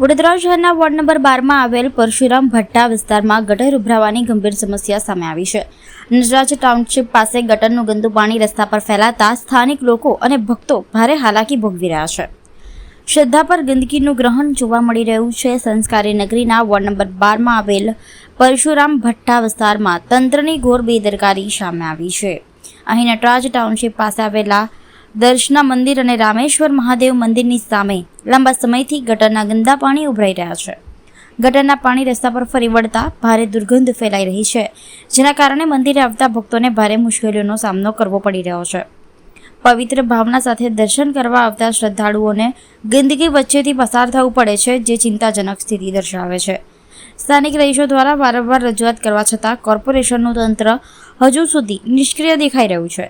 વડોદરા શહેરના ward number 12 માં આવેલ પરશુરામ ભટ્ટા વિસ્તારમાં ગટર ઉભરાવાની ગંભીર સમસ્યા સામે આવી છે। નટરાજ ટાઉનશીપ પાસે ગટરનું ગંદુ પાણી રસ્તા પર ફેલાતા સ્થાનિક લોકો અને ભક્તો ભારે હાલાકી ભોગવી રહ્યા છે। શ્રદ્ધા પર ગંદકીનું ગ્રહણ જોવા મળી રહ્યું છે। સંસ્કારી નગરીના વોર્ડ નંબર 12 માં આવેલ પરશુરામ ભટ્ટા વિસ્તારમાં તંત્રની ઘોર બેદરકારી સામે આવી છે। અહીં નટરાજ ટાઉનશીપ પાસે આવેલા દર્શના મંદિર અને રામેશ્વર મહાદેવ મંદિરની સામે લાંબા સમયથી ગટરના ગંદા પાણી ઉભરાઈ રહ્યા છે। ગટરના પાણી રસ્તા પર ફરી વળતા ભારે દુર્ગંધ ફેલાઈ રહી છે, જેના કારણે મંદિરે આવતા ભક્તોને ભારે મુશ્કેલીઓનો સામનો કરવો પડી રહ્યો છે। પવિત્ર ભાવના સાથે દર્શન કરવા આવતા શ્રદ્ધાળુઓને ગંદકી વચ્ચેથી પસાર થવું પડે છે, જે ચિંતાજનક સ્થિતિ દર્શાવે છે। સ્થાનિક રહીશો દ્વારા વારંવાર રજૂઆત કરવા છતાં કોર્પોરેશનનું તંત્ર હજુ સુધી નિષ્ક્રિય દેખાઈ રહ્યું છે।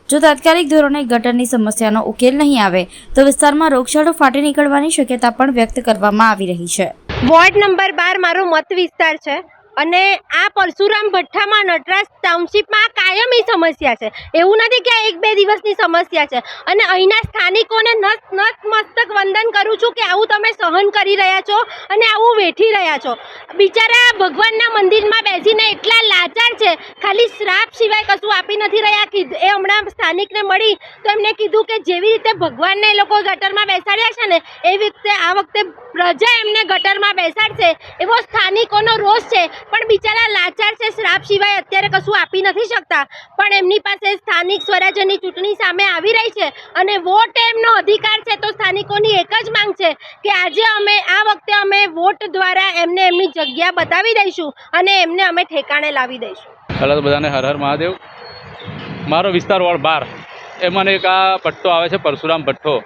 જો તાત્કાલિક ધોરણે ગટરની સમસ્યાનો ઉકેલ નહીં આવે તો વિસ્તારમાં રોગચાળો ફાટી નીકળવાની શક્યતા પણ વ્યક્ત કરવામાં આવી રહી છે। વોર્ડ નંબર 12 મારો મત વિસ્તાર છે અને આ પરશુરામ ભઠ્ઠામાં નટરાજ ટાઉનશીપમાં કાયમી સમસ્યા છે। એવું નથી કે આ 1-2 દિવસની સમસ્યા છે અને અહીંના સ્થાનિકોને નતમસ્તક વંદન કરું છું કે આવું તમે સહન કરી રહ્યા છો અને આવું વેઠી રહ્યા છો। બિચારા ભગવાનના મંદિરમાં બેસીને એટલા લાચાર છે, ખાલી શ્રાપ સિવાય કશું આપી નથી રહ્યા। એ હમણાં સ્થાનિકને મળી તો એમને કીધું કે જેવી રીતે ભગવાનને એ લોકો ગટરમાં બેસાડ્યા છે ને એવી રીતે આ વખતે પ્રજા એમને ગટરમાં બેસાડશે એવો સ્થાનિકોનો રોષ છે। પણ બિચારા લાચાર છે, શ્રાપ સિવાય અત્યારે કશું આપી નથી શકતા, પણ એમની પાસે સ્થાનિક સ્વરાજ્યની ચૂંટણી સામે આવી રહી છે અને વોટ એમનો અધિકાર છે। તો સ્થાનિકોની એક જ માંગ છે કે આજે આ વખતે અમે વોટ દ્વારા એમને એમની જગ્યા બતાવી દઈશું અને એમને અમે ઠેકાણે લાવી દઈશું। પહેલાં તો બધાને હર હર મહાદેવ। મારો વિસ્તાર વોર્ડ 12 એમાં એક આ ભઠ્ઠો આવે છે પરશુરામ ભઠ્ઠો।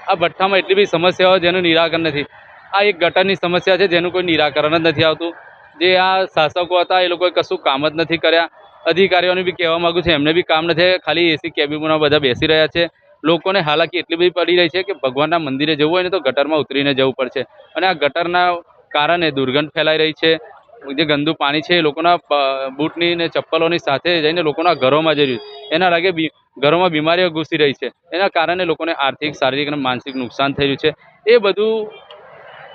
આ ભઠ્ઠામાં એટલી બધી સમસ્યાઓ જેનું નિરાકરણ નથી। આ એક ગટરની સમસ્યા છે જેનું કોઈ નિરાકરણ જ નથી આવતું। જે આ શાસકો હતા એ લોકોએ કશું કામ જ નથી કર્યા। અધિકારીઓને બી કહેવા માગું છું, એમને બી કામ નથી, ખાલી એસી કેબિનમાં બધા બેસી રહ્યા છે। લોકોને હાલાકી એટલી બધી પડી રહી છે કે ભગવાનના મંદિરે જવું હોય ને તો ગટરમાં ઉતરીને જવું પડશે અને આ ગટરના કારણે દુર્ગંધ ફેલાઈ રહી છે। જે ગંદુ પાણી છે એ લોકોના બૂટની ને ચપ્પલોની સાથે જઈને લોકોના ઘરોમાં જઈ રહ્યું છે। એના લાગે ઘરોમાં બીમારીઓ ઘૂસી રહી છે। એના કારણે લોકોને આર્થિક, શારીરિક અને માનસિક નુકસાન થઈ રહ્યું છે। એ બધું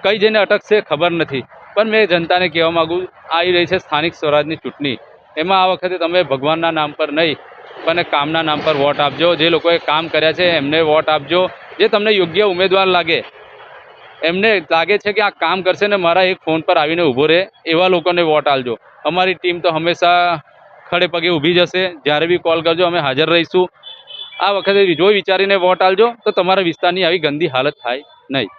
કઈ જઈને અટકશે ખબર નથી, પણ મેં જનતાને કહેવા માગું, આવી રહી છે સ્થાનિક સ્વરાજની ચૂંટણી, એમાં આ વખતે તમે ભગવાનના નામ પર નહીં પણ કામના નામ પર વોટ આપજો। જે લોકોએ કામ કર્યા છે એમને વોટ આપજો। જે તમને યોગ્ય ઉમેદવાર લાગે, એમને લાગે છે કે આ કામ કરશે ને મારા એક ફોન પર આવીને ઊભો રહે, એવા લોકોને વોટ આપજો। અમારી ટીમ તો હંમેશા ખડે પગે ઊભી જશે, જ્યારે બી કોલ કરજો અમે હાજર રહીશું। આ વખતે જોઈ વિચારીને વોટ આપજો તો તમારા વિસ્તારની આવી ગંદી હાલત થાય નહીં।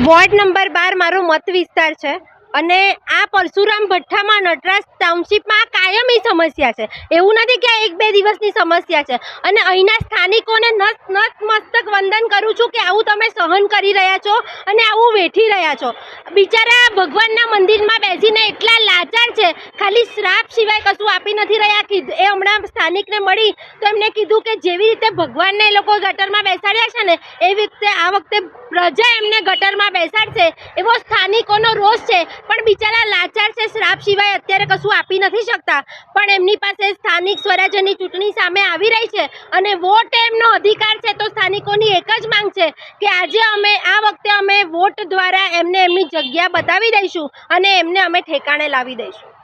વોર્ડ નંબર 12 મારો મત વિસ્તાર છે અને આ પરશુરામ ભઠ્ઠામાં નટરાજ ટાઉનશીપમાં કાયમી સમસ્યા છે। એવું નથી કે આ 1-2 દિવસની સમસ્યા છે અને અહીંના સ્થાનિકોને નતમસ્તક વંદન કરું છું કે આવું તમે સહન કરી રહ્યા છો અને આવું વેઠી રહ્યા છો। બિચારા ભગવાનના મંદિરમાં બેસીને એટલા લાચાર છે, ખાલી શ્રાપ સિવાય કશું આપી નથી રહ્યા। એ હમણાં સ્થાનિકને મળી તો એમને કીધું કે જેવી રીતે ભગવાનને એ લોકો ગટરમાં બેસાડ્યા છે ને એવી રીતે આ વખતે પ્રજા એમને ગટરમાં બેસાડશે એવો સ્થાનિકોનો રોષ છે। પણ બિચારા લાચાર છે, શ્રાપ સિવાય અત્યારે કશું આપી નથી શકતા, પણ એમની પાસે સ્થાનિક સ્વરાજ્યની ચૂંટણી સામે આવી રહી છે અને વોટ એમનો અધિકાર છે। તો સ્થાનિકોની એક જ માંગ છે કે આજે આ વખતે અમે વોટ દ્વારા એમને એમની જગ્યા બતાવી દઈશું અને એમને અમે ઠેકાણે લાવી દઈશું।